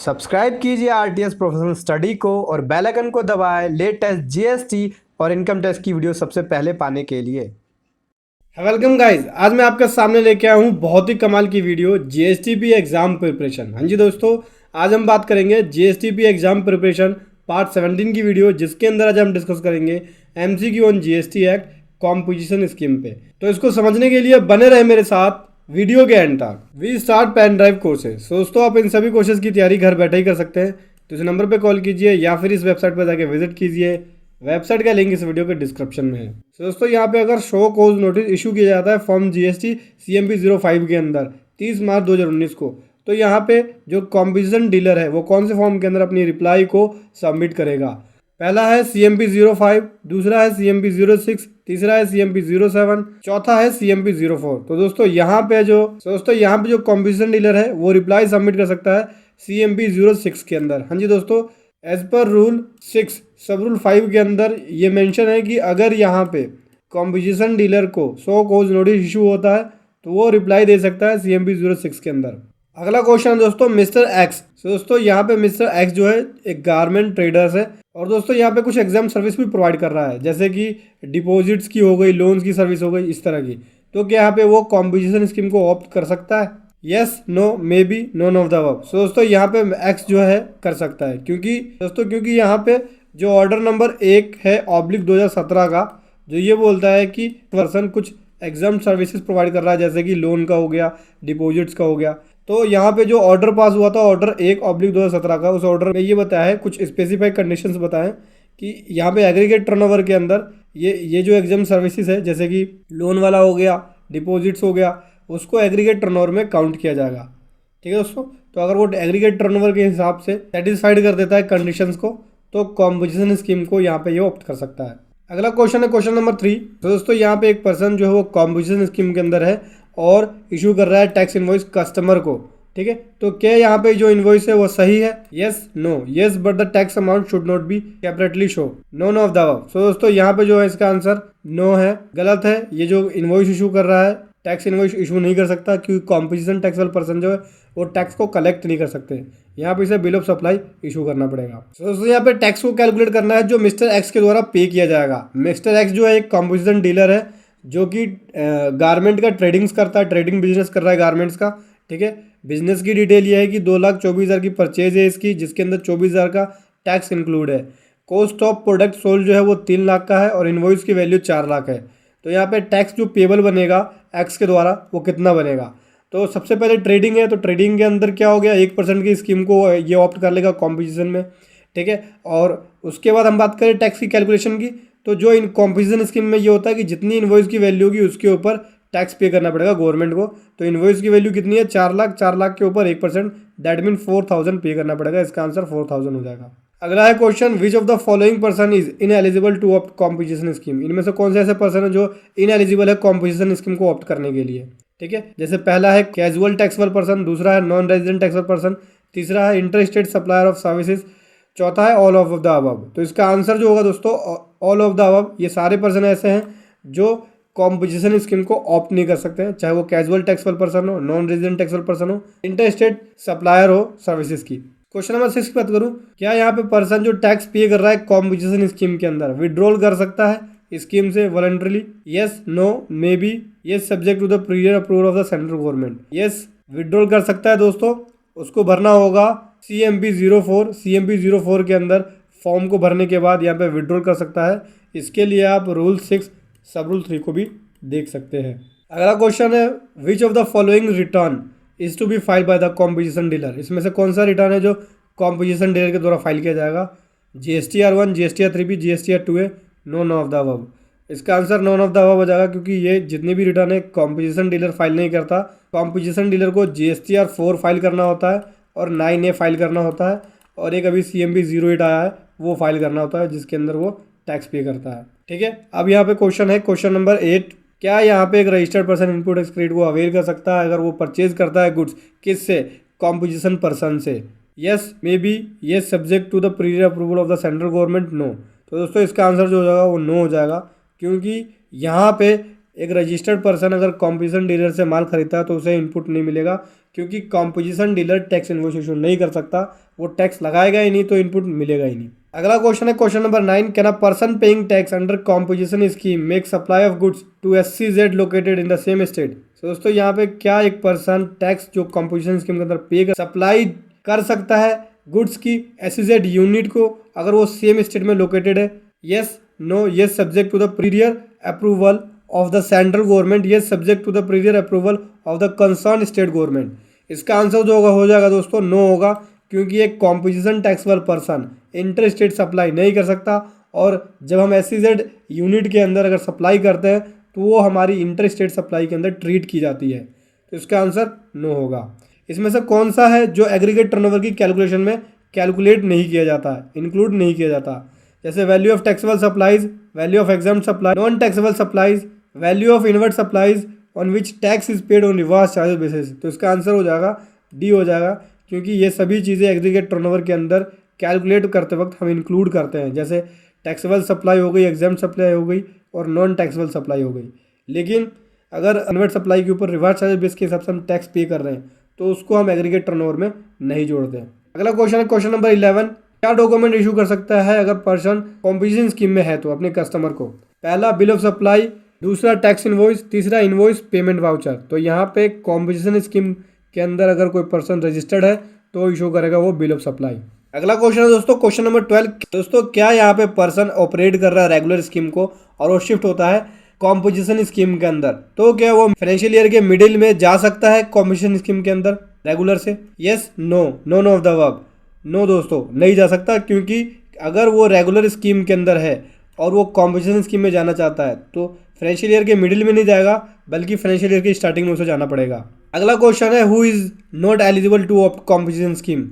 Subscribe कीजिए RTS professional study को और बेल आइकन को दबाएं लेटेस्ट जीएसटी और इनकम टैक्स की वीडियो सबसे पहले पाने के लिए। वेलकम गाइस, आज मैं आपके सामने लेके आया हूँ बहुत ही कमाल की वीडियो जीएसटीपी एग्जाम प्रिपरेशन। हाँ जी दोस्तों, आज हम बात करेंगे जीएसटीपी एग्जाम प्रिपरेशन पार्ट 17 की वीडियो, जिसके अंदर आज हम डिस्कस करेंगे MCQ on GST act composition scheme पे। तो इसको समझने के लिए बने रहे मेरे साथ वीडियो के एंड तक। We start pen drive courses. दोस्तों, आप इन सभी कोर्सेज की तैयारी घर बैठे ही कर सकते हैं। तो इस नंबर पे कॉल कीजिए या फिर इस वेबसाइट पर जाके विजिट कीजिए। वेबसाइट का लिंक इस वीडियो के डिस्क्रिप्शन में है। तो दोस्तों, यहाँ पे अगर शो कोज नोटिस इशू किया जाता है फॉर्म जीएसटी CMP 05 के अंदर 30 मार्च 2019 को, तो यहाँ पे जो कॉम्पोजिशन डीलर है वो कौन से फॉर्म के अंदर अपनी रिप्लाई को सबमिट करेगा। पहला है CMP 05, दूसरा है CMP 06, तीसरा है CMP 07, चौथा है CMP 04। तो दोस्तों यहाँ पे जो कॉम्पोजिशन डीलर है वो रिप्लाई सबमिट कर सकता है CMP 06 के अंदर। हाँ जी दोस्तों, एज पर रूल 6 सब रूल 5 के अंदर ये मेंशन है कि अगर यहाँ पे कॉम्पोजिशन डीलर को शो कोज नोटिस इशू होता है तो वो रिप्लाई दे सकता है CMP 06 के अंदर। अगला क्वेश्चन दोस्तों, मिस्टर एक्स। तो दोस्तों यहाँ पे मिस्टर एक्स जो है एक गारमेंट ट्रेडर्स है और दोस्तों यहाँ पे कुछ एग्जाम सर्विस भी प्रोवाइड कर रहा है, जैसे कि डिपॉजिट्स की हो गई, लोन्स की सर्विस हो गई, इस तरह की। तो क्या यहाँ पे वो कॉम्पोजिशन स्कीम को ऑप्ट कर सकता है? Yes, no, may be, none of the above. So दोस्तों यहाँ पे एक्स जो है कर सकता है, क्योंकि यहाँ पे जो ऑर्डर नंबर 1 है /2017 का, जो ये बोलता है कि पर्सन कुछ एग्जाम सर्विसेज प्रोवाइड कर रहा है, जैसे कि लोन का हो गया, डिपॉजिट्स का हो गया। तो यहाँ पे जो ऑर्डर पास हुआ था ऑर्डर 1/2017 का, उस ऑर्डर में ये बताया है, कुछ स्पेसिफाइड कंडीशंस बताए हैं कि यहाँ पे एग्रीगेट टर्नओवर के अंदर ये जो एग्जाम सर्विसेज है, जैसे कि लोन वाला हो गया, डिपॉजिट्स हो गया, उसको एग्रीगेट टर्नओवर में काउंट किया जाएगा। ठीक है दोस्तों, तो अगर वो एग्रीगेट टर्नओवर के हिसाब से सेटिस्फाइड कर देता है कंडीशंस को, तो कॉम्पोजिशन स्कीम को यहाँ पे ये ऑप्ट कर सकता है। अगला क्वेश्चन है क्वेश्चन नंबर 3। तो दोस्तों यहाँ पे एक पर्सन जो है वो कॉम्पोजिशन स्कीम के अंदर है और इशू कर रहा है टैक्स इनवॉइस कस्टमर को। ठीक है, तो क्या यहाँ पे जो इनवॉइस है वो सही है? Yes, no, yes but the tax amount should not be separately show, none of the above. So दोस्तों यहाँ पे जो है इसका आंसर नो है, गलत है। ये जो इनवॉइस इशू कर रहा है टैक्स इनवॉइस इशू नहीं कर सकता, क्योंकि कॉम्पोजिशन टैक्सेबल पर्सन जो है वो टैक्स को कलेक्ट नहीं कर सकते। यहाँ पे इसे बिल ऑफ सप्लाई इशू करना पड़ेगा। तो दोस्तों यहाँ पे टैक्स को कैलकुलेट करना है जो मिस्टर एक्स के द्वारा पे किया जाएगा। मिस्टर एक्स जो है एक कॉम्पोजिशन डीलर है जो कि गारमेंट का ट्रेडिंग बिजनेस कर रहा है गारमेंट्स का। ठीक है, बिजनेस की डिटेल ये है कि 2,24,000 की परचेज है इसकी, जिसके अंदर 24,000 का टैक्स इंक्लूड है। कॉस्ट ऑफ प्रोडक्ट सोल्ड जो है वो 3 लाख का है और इनवॉइस की वैल्यू 4 लाख है। तो यहाँ पे टैक्स जो पेबल बनेगा एक्स के द्वारा वो कितना बनेगा? तो सबसे पहले ट्रेडिंग है, तो ट्रेडिंग के अंदर क्या हो गया, 1% की स्कीम को ये ऑप्ट कर लेगा कॉम्पोजिशन में। ठीक है, और उसके बाद हम बात करें टैक्स की कैलकुलेशन की, तो जो इन कॉम्पोजिशन स्कीम में ये होता है कि जितनी इनवॉइस की वैल्यू होगी उसके ऊपर टैक्स पे करना पड़ेगा गवर्नमेंट को। तो इनवॉइस की वैल्यू कितनी है? 4 लाख, 4 लाख के ऊपर 1%, दैट मीन 4,000 पे करना पड़ेगा। इसका आंसर 4,000 हो जाएगा। अगला है question, which of the following person is ineligible to opt composition scheme. इनमें से कौन से ऐसे पर्सन है जो इनएलिजिबल है कॉम्पोजिशन स्कीम को ऑप्ट करने के लिए? ठीक है, जैसे पहला है कैजुअल टैक्सेबल पर्सन, दूसरा है नॉन रेजिडेंट टैक्सेबल पर्सन, तीसरा है इंटरस्टेट सप्लायर ऑफ सर्विसेज, चौथा है ऑल ऑफ द अबव। तो इसका आंसर जो होगा दोस्तों ऑल ऑफ द अबव। ये सारे पर्सन ऐसे हैं जो कॉम्पोजिशन स्कीम को ऑप्ट नहीं कर सकते हैं, चाहे वो कैजुअल टैक्सेबल पर्सन हो, नॉन रेजिडेंट टैक्सेबल पर्सन हो, इंटरस्टेट सप्लायर हो सर्विसेज की। क्वेश्चन नंबर 6 की बात करूं, क्या यहाँ पे पर्सन जो टैक्स पे कर रहा है कॉम्पोजिशन स्कीम के अंदर विड्रॉल कर सकता है स्कीम से voluntarily? Yes, no, may be, yes subject to the prior approval of the central government. Yes, withdrawal कर सकता है दोस्तों। उसको भरना होगा CMP 04। CMP 04 के अंदर फॉर्म को भरने के बाद यहाँ पे विड्रॉल कर सकता है। इसके लिए आप रूल 6 सब रूल 3 को भी देख सकते हैं। अगला क्वेश्चन है, which of the following return is to be file by the composition dealer. इसमें से कौन सा रिटर्न है जो कॉम्पोजिशन डीलर के द्वारा फाइल किया जाएगा? GSTR 1, GSTR 3B, GSTR 2A, none of the above. इसका answer none of the above हो जाएगा, क्योंकि ये जितने भी रिटर्न है कॉम्पोजिशन डीलर फाइल नहीं करता। कॉम्पोजिशन डीलर को GSTR 4 फाइल करना होता है और 9A फाइल करना होता है, और एक अभी CMP 08 आया है वो फाइल करना होता है, जिसके अंदर वो टैक्स पे करता है। ठीक है, अब यहाँ पे क्वेश्चन है क्वेश्चन नंबर 8। क्या यहाँ पे एक registered person input tax credit को अवेल कर सकता है अगर वो परचेज करता है गुड्स? किससे? कॉम्पोजिशन पर्सन से। Yes, may be, yes subject to the prior approval of the central government, no. तो दोस्तों इसका आंसर जो हो जाएगा वो नो हो जाएगा, क्योंकि यहाँ पे एक रजिस्टर्ड पर्सन अगर कॉम्पोजिशन डीलर से माल खरीदता है तो उसे इनपुट नहीं मिलेगा, क्योंकि composition dealer tax invoice issue नहीं कर सकता, वो टैक्स लगाएगा ही नहीं तो इनपुट मिलेगा ही नहीं। अगला क्वेश्चन है question number 9, can a person paying tax under composition scheme make supply of goods to SCZ located in the same state. तो दोस्तों यहाँ पे क्या एक पर्सन टैक्स जो कॉम्पोजिशन स्कीम के अंदर पे सप्लाई कर सकता है गुड्स की SCZ यूनिट को अगर वो सेम स्टेट में लोकेटेड है? Yes, no, yes subject to the prior approval of the central government, yes subject to the prior approval of the concern state government. इसका आंसर जो होगा हो जाएगा दोस्तों नो होगा, क्योंकि एक composition taxable person inter state supply नहीं कर सकता, और जब हम SCZ यूनिट के अंदर अगर सप्लाई करते हैं तो वो हमारी इंटर स्टेट सप्लाई के अंदर ट्रीट की जाती है। तो इसका आंसर नो होगा। इसमें से कौन सा है जो एग्रीगेट टर्नओवर की कैलकुलेशन में कैलकुलेट नहीं किया जाता है, इंक्लूड नहीं किया जाता? जैसे value of taxable supplies, value of exempt supply, non taxable supplies, value of invert supplies on which tax is paid on reverse charges basis. तो इसका आंसर हो जाएगा डी हो जाएगा, क्योंकि ये सभी चीज़ें एग्रीगेट टर्नओवर के अंदर कैलकुलेट करते वक्त हम इंक्लूड करते हैं। जैसे टैक्सेबल सप्लाई हो गई, एग्जाम्प्ट सप्लाई हो गई और नॉन टैक्सेबल सप्लाई हो गई। लेकिन अगर इनवर्ट सप्लाई के ऊपर रिवर्स चार्जेस बेस के हिसाब से हम टैक्स पे कर रहे हैं तो उसको हम एग्रीगेट टर्नओवर में नहीं जोड़ते हैं। अगला क्वेश्चन है क्वेश्चन नंबर 11, क्या डॉक्यूमेंट इशू कर सकता है अगर पर्सन कॉम्पोजिशन स्कीम में है तो अपने कस्टमर को? पहला बिल ऑफ सप्लाई, दूसरा टैक्स इनवॉइस, तीसरा इनवॉइस पेमेंट वाउचर। तो यहाँ पे कॉम्पोजिशन स्कीम के अंदर अगर कोई पर्सन रजिस्टर्ड है तो इशू करेगा वो बिल ऑफ सप्लाई। अगला क्वेश्चन है दोस्तों क्वेश्चन नंबर 12, दोस्तों क्या यहाँ पे पर्सन ऑपरेट कर रहा है रेगुलर स्कीम को और वो शिफ्ट होता है कॉम्पोजिशन स्कीम के अंदर, तो क्या वो फाइनेंशियल ईयर के मिडिल में जा सकता है कॉम्पोजिशन स्कीम के अंदर रेगुलर से? Yes, no, none of the above. No दोस्तों, नहीं जा सकता, क्योंकि अगर वो रेगुलर स्कीम के अंदर है और वो कॉम्पोजिशन स्कीम में जाना चाहता है तो फाइनेंशियल ईयर के मिडिल में नहीं जाएगा, बल्कि फाइनेंशियल ईयर की स्टार्टिंग में उसे जाना पड़ेगा। अगला क्वेश्चन है who is not eligible to opt composition scheme.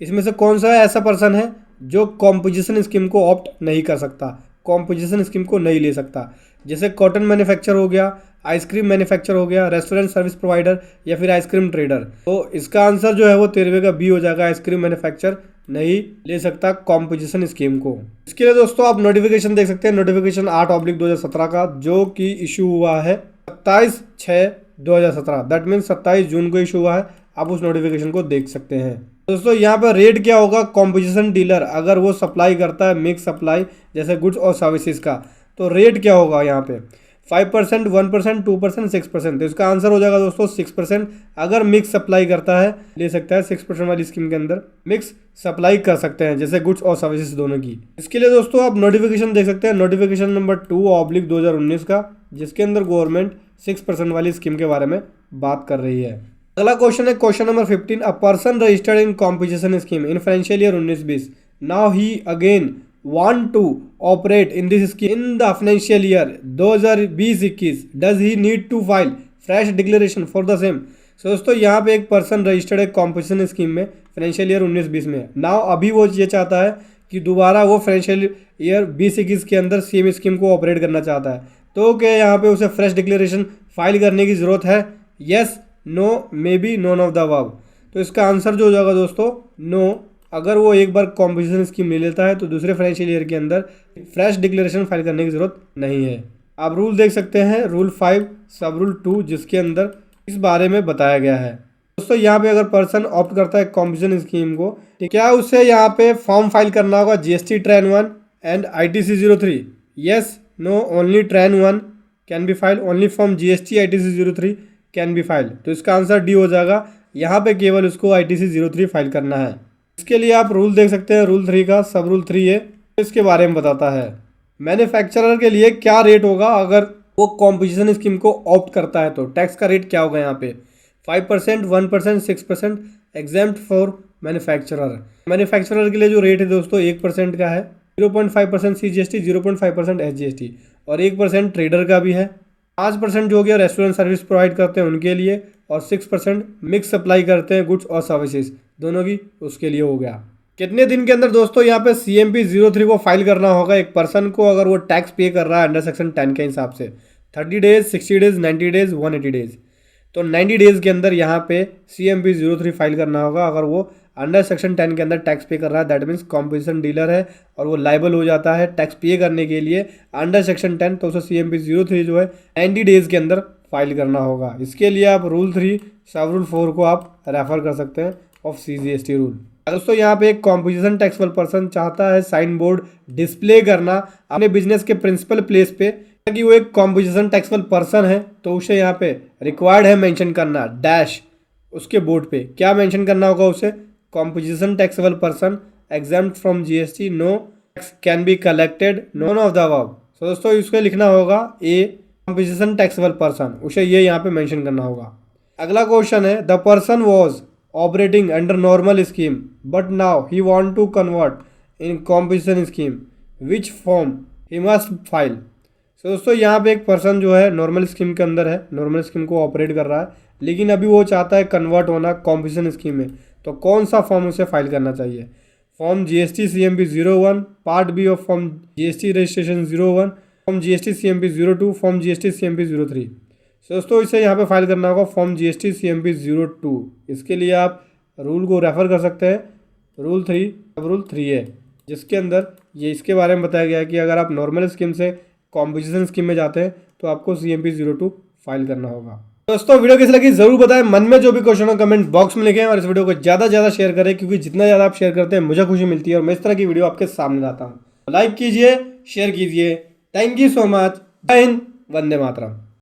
इसमें से कौन सा ऐसा पर्सन है जो कॉम्पोजिशन स्कीम को ऑप्ट नहीं कर सकता, कॉम्पोजिशन स्कीम को नहीं ले सकता? जैसे कॉटन मैन्युफैक्चर हो गया, आइसक्रीम मैन्युफैक्चर हो गया, रेस्टोरेंट सर्विस प्रोवाइडर या फिर आइसक्रीम ट्रेडर। तो इसका आंसर जो है वो 13वें का बी हो जाएगा, आइसक्रीम मैन्युफैक्चर नहीं ले सकता कॉम्पोजिशन स्कीम को। इसके लिए दोस्तों आप नोटिफिकेशन देख सकते हैं, नोटिफिकेशन 8/2017 का, जो कि इशू हुआ है 27/6/2017, दैट मीन्स 27 जून को इशू हुआ है। आप उस नोटिफिकेशन को देख सकते हैं। दोस्तों यहाँ पर रेट क्या होगा कॉम्पोजिशन डीलर अगर वो सप्लाई करता है मिक्स सप्लाई जैसे गुड्स और सर्विसेज का, तो रेट क्या होगा यहाँ पे? 5%, 1%, 2%, 6%। तो इसका आंसर हो जाएगा दोस्तों 6%। अगर मिक्स सप्लाई करता है ले सकता है 6% वाली स्कीम के अंदर मिक्स सप्लाई कर सकते हैं, जैसे गुड्स और सर्विसेज दोनों की। इसके लिए दोस्तों आप नोटिफिकेशन देख सकते हैं, नोटिफिकेशन नंबर 2/2019 का, जिसके अंदर गवर्नमेंट 6% वाली स्कीम के बारे में बात कर रही है। अगला क्वेश्चन है question number 15, a person registered in composition scheme in financial year 19-20, now he again want to operate in this scheme in the financial year 2020-21, does he need to file fresh declaration for the same? So दोस्तों यहाँ पे एक person registered है composition scheme में financial year 19-20 में। Now अभी वो ये चाहता है कि दोबारा वो फाइनेंशियल ईयर 20-21 के अंदर सेम स्कीम को ऑपरेट करना चाहता है, तो क्या यहाँ पे उसे फ्रेश डिक्लेरेशन फाइल करने की ज़रूरत है? Yes, no, may be, none of the above. तो इसका आंसर जो हो जाएगा दोस्तों नो। अगर वो एक बार कॉम्पोजिशन स्कीम ले लेता है तो दूसरे फाइनेंशियल ईयर के अंदर फ्रेश डिक्लेरेशन फाइल करने की ज़रूरत नहीं है। आप रूल देख सकते हैं, रूल 5 सब रूल 2, जिसके अंदर इस बारे में बताया गया है। दोस्तों यहाँ पे अगर पर्सन ऑप्ट करता है कॉम्पोजिशन स्कीम को, तो क्या उसे यहाँ पे फॉर्म फाइल करना होगा GST TRAN 1 and ITC 03? Yes, no, only TRAN 1 can be file, only form GST ITC 03 can be file. तो इसका आंसर डी हो जाएगा, यहाँ पे केवल उसको ITC 03 फाइल करना है। इसके लिए आप रूल देख सकते हैं, रूल 3 का सब रूल 3 है, इसके बारे में बताता है मैन्युफैक्चरर के लिए क्या रेट होगा अगर वो कॉम्पोजिशन स्कीम को ऑप्ट करता है, तो टैक्स का रेट क्या होगा यहाँ पे? 5%, 1%, 6%, एग्जेम्प्ट फॉर मैन्युफैक्चरर। मैन्युफैक्चरर के लिए जो रेट है दोस्तों 1% का है, 0.5% CGST, 0.5% SGST और 1% ट्रेडर का भी है। 5% जो हो गया रेस्टोरेंट सर्विस प्रोवाइड करते हैं उनके लिए, और 6% मिक्स सप्लाई करते हैं गुड्स और सर्विसेज दोनों की, उसके लिए हो गया। कितने दिन के अंदर दोस्तों यहाँ पे CMP 03 को फाइल करना होगा एक पर्सन को अगर वो टैक्स पे कर रहा है अंडर सेक्शन 10 के हिसाब से? 30 डेज, 60 डेज, 90 डेज, 180 डेज। तो 90 डेज के अंदर यहाँ पे CMP 03 फाइल करना होगा अगर वो अंडर सेक्शन 10 के अंदर टैक्स पे कर रहा है, दैट मीन्स कॉम्पोजिशन डीलर है और वो लाइबल हो जाता है टैक्स पे करने के लिए अंडर सेक्शन 10, तो उसे CMP 03 जो है 90 डेज के अंदर फाइल करना होगा। इसके लिए आप रूल 3 सब रूल 4 को आप रेफर कर सकते हैं ऑफ CGST रूल। दोस्तों यहाँ पे एक कॉम्पोजिशन टैक्सेबल पर्सन चाहता है साइन बोर्ड डिस्प्ले करना अपने बिजनेस के प्रिंसिपल प्लेस पे, कि वो एक कॉम्पोजिशन टैक्सेबल पर्सन है, तो उसे यहाँ पे रिक्वायर्ड है मेंशन करना डैश उसके बोर्ड पे क्या मेंशन करना होगा उसे, composition taxable person exempt from GST, no tax can be collected, none of the above. तो दोस्तों इसको लिखना होगा ए कॉम्पोजिशन टैक्सेबल पर्सन, उसे ये यहाँ पे मेंशन करना होगा। अगला क्वेश्चन है the person was operating under normal scheme but now he want to convert in composition scheme, which form he must file. तो दोस्तों यहाँ पे एक पर्सन जो है नॉर्मल स्कीम के अंदर है, नॉर्मल स्कीम को ऑपरेट कर रहा है, लेकिन अभी वो चाहता है कन्वर्ट होना कॉम्पोजिशन स्कीम में, तो कौन सा फॉर्म उसे फाइल करना चाहिए, form GST CMP 01, part B of form GST registration 01, form GST CMP 02, form GST CMP 03। दोस्तों इसे यहाँ पे फाइल करना होगा फॉर्म GST CMP 02। इसके लिए आप रूल को रेफर कर सकते हैं, रूल 3 अब रूल 3 है, जिसके अंदर ये इसके बारे में बताया गया है कि अगर आप नॉर्मल स्कीम से कॉम्पोजिशन स्कीम में जाते हैं तो आपको CMP 02 फाइल करना होगा। दोस्तों वीडियो कैसी लगी जरूर बताएं, मन में जो भी क्वेश्चन हो कमेंट बॉक्स में लिखें और इस वीडियो को ज़्यादा से ज़्यादा शेयर करें, क्योंकि जितना ज़्यादा आप शेयर करते हैं मुझे खुशी मिलती है और मैं इस तरह की वीडियो आपके सामने लाता हूँ। लाइक कीजिए, शेयर कीजिए। Thank you so much. जय हिंद, वंदे मातरम।